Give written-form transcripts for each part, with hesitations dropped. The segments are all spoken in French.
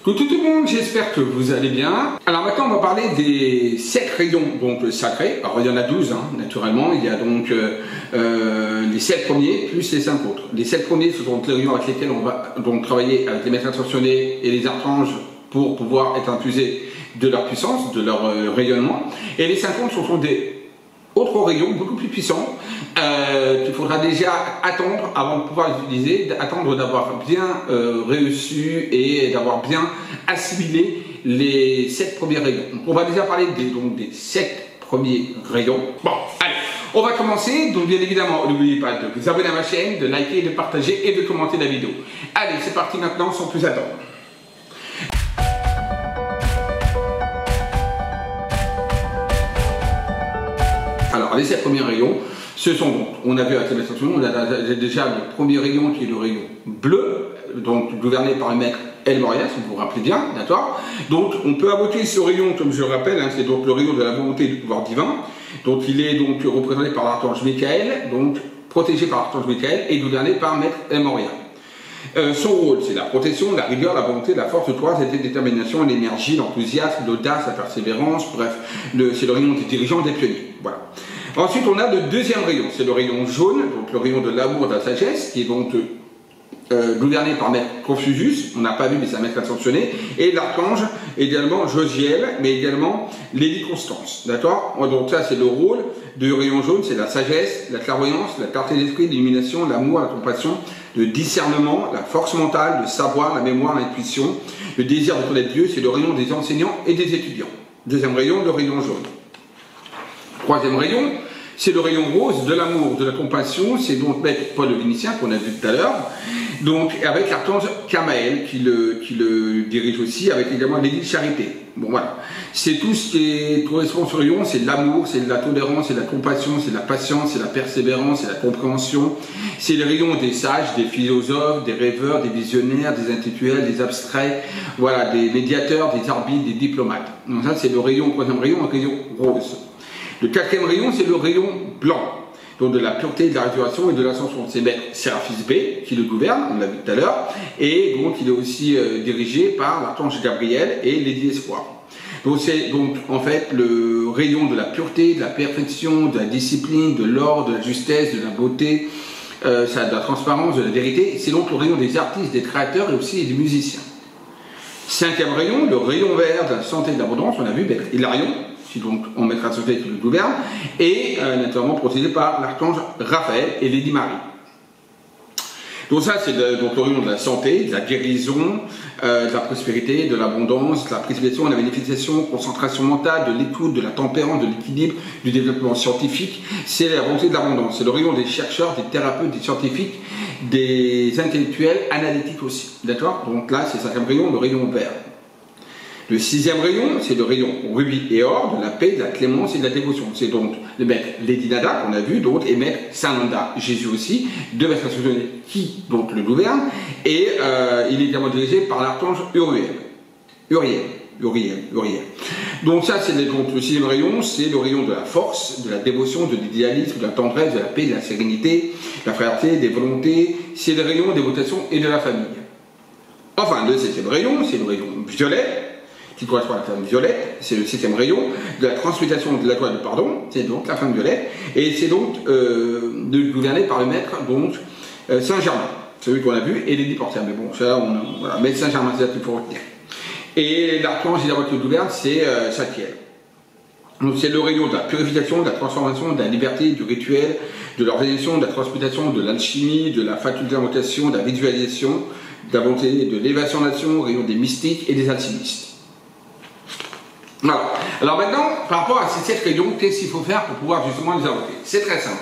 Coucou tout le monde, j'espère que vous allez bien. Alors maintenant on va parler des 7 rayons donc sacrés. Alors il y en a 12 naturellement, il y a donc les 7 premiers plus les 5 autres. Les 7 premiers ce sont les rayons avec lesquels on va donc travailler avec les maîtres ascensionnés et les archanges pour pouvoir être infusés de leur puissance, de leur rayonnement. Et les 5 autres ce sont des autres rayons beaucoup plus puissants qu'il faudra déjà attendre avant de pouvoir utiliser, attendre d'avoir bien reçu et d'avoir bien assimilé les 7 premiers rayons. Donc on va déjà parler des 7 premiers rayons. Bon, allez, on va commencer. Donc bien évidemment, n'oubliez pas de vous abonner à ma chaîne, de liker, de partager et de commenter la vidéo. Allez, c'est parti maintenant sans plus attendre. Alors, les 7 premiers rayons, ce sont donc, on a vu avec les maîtres ascensionnés, on a déjà le premier rayon qui est le rayon bleu, donc gouverné par le maître El Moria, si vous vous rappelez bien, d'accord. Donc, on peut invoquer ce rayon, comme je le rappelle, c'est donc le rayon de la volonté du pouvoir divin. Donc, il est donc représenté par l'archange Michael, donc protégé par l'archange Michael et gouverné par maître El Moria. Son rôle, c'est la protection, la rigueur, la volonté, la force de courage, la détermination, l'énergie, l'enthousiasme, l'audace, la persévérance, bref, c'est le rayon des dirigeants, des pionniers. Voilà. Ensuite, on a le deuxième rayon, c'est le rayon jaune, donc le rayon de l'amour, de la sagesse, qui est donc gouverné par maître Confucius, on n'a pas vu mais c'est un maître ascensionné, et l'archange également Josiel, mais également Lady Constance, d'accord. Donc ça c'est le rôle du rayon jaune, c'est la sagesse, la clairvoyance, la clarté d'esprit, l'illumination, l'amour, la compassion, le discernement, la force mentale, le savoir, la mémoire, l'intuition, le désir de connaître Dieu, c'est le rayon des enseignants et des étudiants. Deuxième rayon, le rayon jaune. Troisième rayon, c'est le rayon rose de l'amour, de la compassion, c'est donc maître Paul le Vénitien qu'on a vu tout à l'heure, donc avec l'archange Camaël qui le dirige aussi, avec également l'édit de charité. Bon voilà, c'est tout ce qui correspond au rayon, c'est l'amour, c'est la tolérance, c'est la compassion, c'est la patience, c'est la persévérance, c'est la compréhension, c'est le rayon des sages, des philosophes, des rêveurs, des visionnaires, des intellectuels, des abstraits, voilà, des médiateurs, des arbitres, des diplomates. Donc ça c'est le rayon, troisième rayon, un rayon rose. Le quatrième rayon, c'est le rayon blanc, donc de la pureté, de la résurrection et de l'ascension. C'est maître Séraphis B qui le gouverne, on l'a vu tout à l'heure, et donc il est aussi dirigé par l'archange Gabriel et Lady Espoir. Donc c'est donc en fait le rayon de la pureté, de la perfection, de la discipline, de l'ordre, de la justesse, de la beauté, de la transparence, de la vérité. C'est donc le rayon des artistes, des créateurs et aussi des musiciens. Cinquième rayon, le rayon vert de la santé et de l'abondance, on a vu maître Hilarion, qui donc on mettra sur qui le gouverne, et naturellement protégé par l'archange Raphaël et Lady Marie. Donc ça c'est donc le rayon de la santé, de la guérison, de la prospérité, de l'abondance, de la précipitation, de la bénéficiation, concentration mentale, de l'écoute, de la tempérance, de l'équilibre, du développement scientifique. C'est la volonté de l'abondance. C'est le rayon des chercheurs, des thérapeutes, des scientifiques, des intellectuels, analytiques aussi. D'accord? Donc là c'est le cinquième rayon, le rayon vert. Le sixième rayon, c'est le rayon rubis et or, de la paix, de la clémence et de la dévotion. C'est donc le maître Lady Nada, qu'on a vu, donc, et maître Saint-Nanda, Jésus aussi, deux maîtres ascensionnés qui donc le gouvernent, et il est également dirigé par l'archange Uriel. Donc ça, c'est donc le sixième rayon, c'est le rayon de la force, de la dévotion, de l'idéalisme, de la tendresse, de la paix, de la sérénité, de la frères,té, des volontés, c'est le rayon des vocations et de la famille. Enfin, le septième rayon, c'est le rayon violet, qui correspond à la flamme violette, c'est le septième rayon, de la transmutation de la joie de pardon, c'est donc la flamme violette, et c'est donc gouverné par le maître, donc Saint-Germain, celui qu'on a vu, et les 10 portières, mais bon, ça, voilà, mais Saint-Germain, c'est là qu'il faut retenir. Et l'archange qui le gouverne, c'est Sachiel. Donc c'est le rayon de la purification, de la transformation, de la liberté, du rituel, de l'organisation, de la transmutation, de l'alchimie, de la faculté d'invocation, de la visualisation, de la volonté, de l'élévation nation, rayon des mystiques et des alchimistes. Voilà. Alors maintenant, par rapport à ces 7 rayons, qu'est-ce qu'il faut faire pour pouvoir justement les invoquer? C'est très simple.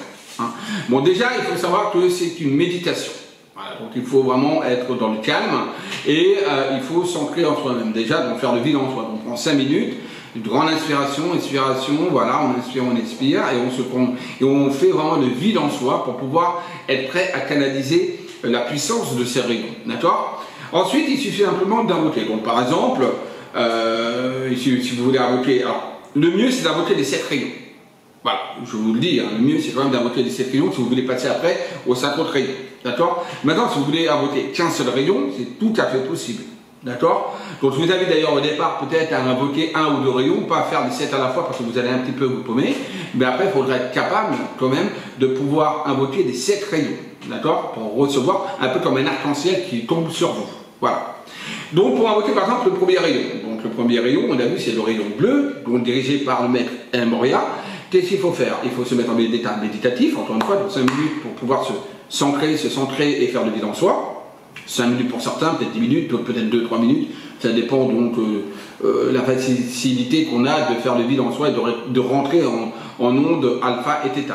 Bon, déjà, il faut savoir que c'est une méditation. Voilà, donc il faut vraiment être dans le calme et il faut s'ancrer en soi-même. Déjà, donc faire le vide en soi. Donc on prend 5 minutes, une grande inspiration, expiration, voilà, on inspire, on expire et on fait vraiment le vide en soi pour pouvoir être prêt à canaliser la puissance de ces rayons. D'accord? Ensuite, il suffit simplement d'invoquer. Donc par exemple, si vous voulez invoquer, alors le mieux c'est d'invoquer les 7 rayons. Voilà, je vous le dis, le mieux c'est quand même d'invoquer les 7 rayons si vous voulez passer après aux 5 autres rayons. D'accord? Maintenant, si vous voulez invoquer qu'un seul rayon, c'est tout à fait possible. D'accord? Donc je vous invite d'ailleurs au départ peut-être à invoquer un ou deux rayons, pas à faire les 7 à la fois parce que vous allez un petit peu vous paumer, mais après il faudra être capable quand même de pouvoir invoquer des 7 rayons, d'accord? Pour recevoir un peu comme un arc-en-ciel qui tombe sur vous. Voilà. Donc pour invoquer par exemple le premier rayon. Donc le premier rayon, on a vu, c'est le rayon bleu, donc dirigé par le maître El Morya. Qu'est-ce qu'il faut faire? Il faut se mettre en état méditatif, encore une fois, donc 5 minutes pour pouvoir se centrer et faire le vide en soi. 5 minutes pour certains, peut-être 10 minutes, peut-être 2-3 minutes. Ça dépend donc la facilité qu'on a de faire le vide en soi et de rentrer en ondes alpha et θ.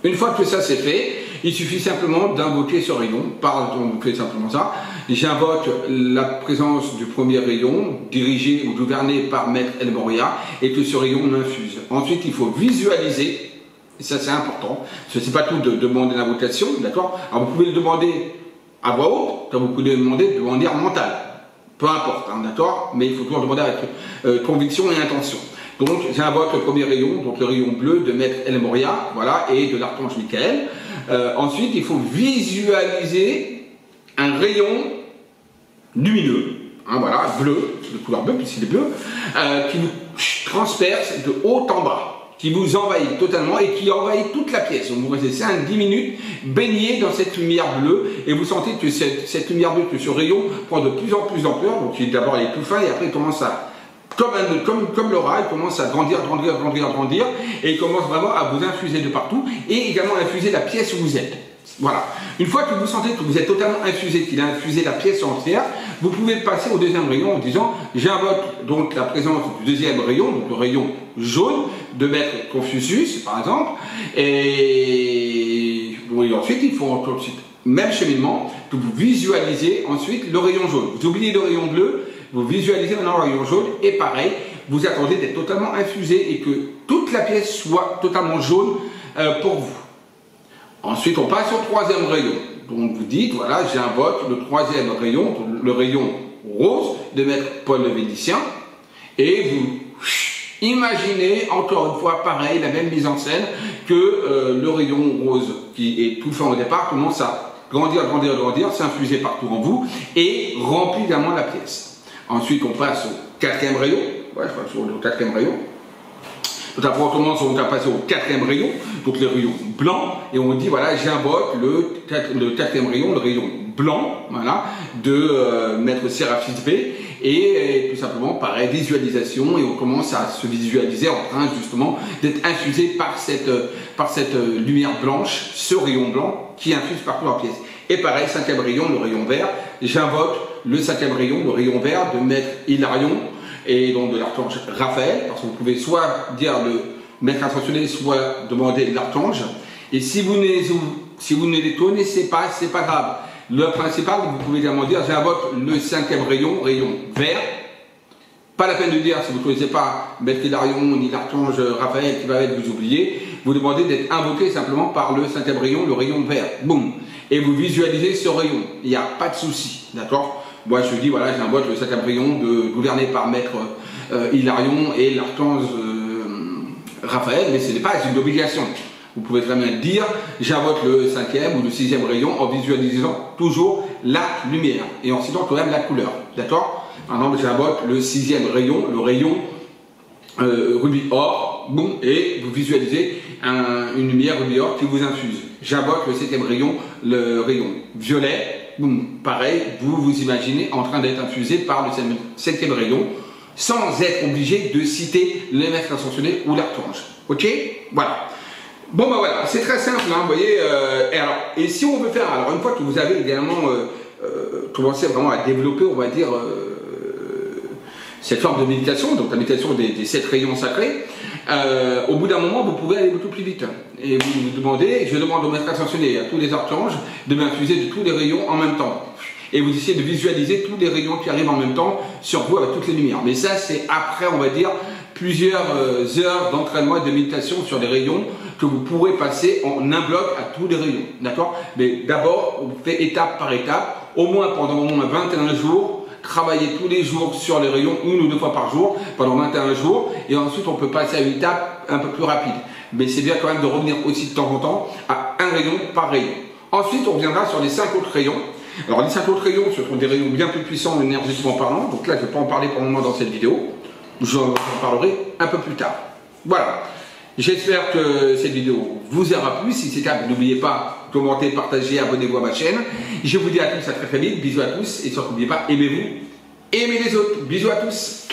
Une fois que ça c'est fait, il suffit simplement d'invoquer ce rayon. Pardon, vous faites simplement ça. J'invoque la présence du premier rayon, dirigé ou gouverné par Maître El Morya, et que ce rayon m'infuse. Ensuite, il faut visualiser, et ça c'est important, ce n'est pas tout de demander l'invocation, d'accord? Alors vous pouvez le demander à voix haute, comme vous pouvez le demander de manière mentale. Peu importe, hein, d'accord? Mais il faut toujours demander avec conviction et intention. Donc j'invoque le premier rayon, donc le rayon bleu de Maître El Morya, voilà, et de l'archange Michael. Ensuite, il faut visualiser un rayon lumineux, hein, voilà, bleu, de couleur bleue, puisqu'il est bleu, qui vous transperce de haut en bas, qui vous envahit totalement et qui envahit toute la pièce. Donc vous restez 5-10 minutes baigné dans cette lumière bleue et vous sentez que cette lumière bleue, que ce rayon prend de plus en plus d'ampleur. Donc d'abord il est tout fin et après il commence à, comme l'aura, il commence à grandir et il commence vraiment à vous infuser de partout et également à infuser la pièce où vous êtes. Voilà. Une fois que vous sentez que vous êtes totalement infusé, qu'il a infusé la pièce entière, vous pouvez passer au deuxième rayon en disant j'invoque donc la présence du deuxième rayon, donc le rayon jaune de Maître Confucius par exemple, et oui, ensuite il faut ensuite même cheminement que vous visualisez ensuite le rayon jaune. Vous oubliez le rayon bleu, vous visualisez maintenant le rayon jaune et pareil, vous attendez d'être totalement infusé et que toute la pièce soit totalement jaune pour vous. Ensuite, on passe au troisième rayon. Donc, vous dites, voilà, j'invoque le troisième rayon, le rayon rose de Maître Paul le Vénitien. Et vous imaginez, encore une fois, pareil, la même mise en scène que le rayon rose, qui est tout fin au départ, commence à grandir, s'infuser partout en vous et remplit également la pièce. Ensuite, on passe au quatrième rayon. Ouais, je passe au quatrième rayon. Donc après on commence, on va passer au quatrième rayon, donc le rayon blanc, et on dit voilà, j'invoque le quatrième rayon, le rayon blanc, voilà, de Maître Séraphis B, et tout simplement pareil, visualisation, et on commence à se visualiser en train justement d'être infusé par cette lumière blanche, ce rayon blanc qui infuse partout la pièce. Et pareil, cinquième rayon, le rayon vert, j'invoque le cinquième rayon, le rayon vert de Maître Hilarion, et donc de l'archange Raphaël, parce que vous pouvez soit dire le maître ascensionné, soit demander l'archange. Et si vous ne les connaissez pas, c'est pas grave. Le principal, vous pouvez également dire, j'invoque le cinquième rayon, rayon vert. Pas la peine de dire, si vous ne connaissez pas Maître Hilarion ni l'archange Raphaël qui va être vous oublier, vous demandez d'être invoqué simplement par le cinquième rayon, le rayon vert. Boum. Et vous visualisez ce rayon. Il n'y a pas de souci, d'accord? Moi, je dis, voilà, j'invoque le cinquième rayon gouverné par Maître Hilarion et l'archange Raphaël, mais ce n'est pas une obligation. Vous pouvez très bien dire, j'invoque le cinquième ou le sixième rayon en visualisant toujours la lumière et en citant quand même la couleur, d'accord? Par exemple, j'invoque le sixième rayon, le rayon rubis or, boum, et vous visualisez une lumière rubis or qui vous infuse. J'invoque le septième rayon, le rayon violet, boum, pareil, vous vous imaginez en train d'être infusé par le septième rayon, sans être obligé de citer le maître ascensionné ou l'archange. Ok? Voilà. Bon ben voilà, c'est très simple, hein, vous voyez. Et si on veut faire, alors une fois que vous avez également commencé vraiment à développer, on va dire, cette forme de méditation, donc la méditation des 7 rayons sacrés, au bout d'un moment, vous pouvez aller beaucoup plus vite. Et vous vous demandez, je demande au maître ascensionné et à tous les archanges de m'infuser de tous les rayons en même temps. Et vous essayez de visualiser tous les rayons qui arrivent en même temps sur vous avec toutes les lumières. Mais ça, c'est après, on va dire, plusieurs heures d'entraînement et de méditation sur les rayons que vous pourrez passer en un bloc à tous les rayons. D'accord? Mais d'abord, on fait étape par étape, au moins pendant au moins 21 jours. Travailler tous les jours sur les rayons, 1 ou 2 fois par jour, pendant 21 jours, et ensuite on peut passer à une étape un peu plus rapide. Mais c'est bien quand même de revenir aussi de temps en temps à un rayon par rayon. Ensuite, on reviendra sur les 5 autres rayons. Alors les 5 autres rayons, ce sont des rayons bien plus puissants énergétiquement parlant, donc là je ne vais pas en parler pour le moment dans cette vidéo, je en parlerai un peu plus tard. Voilà, j'espère que cette vidéo vous aura plu, si c'est le cas, n'oubliez pas, commentez, partagez, abonnez-vous à ma chaîne. Je vous dis à tous à très très vite, bisous à tous, et surtout n'oubliez pas, aimez-vous, aimez les autres, bisous à tous.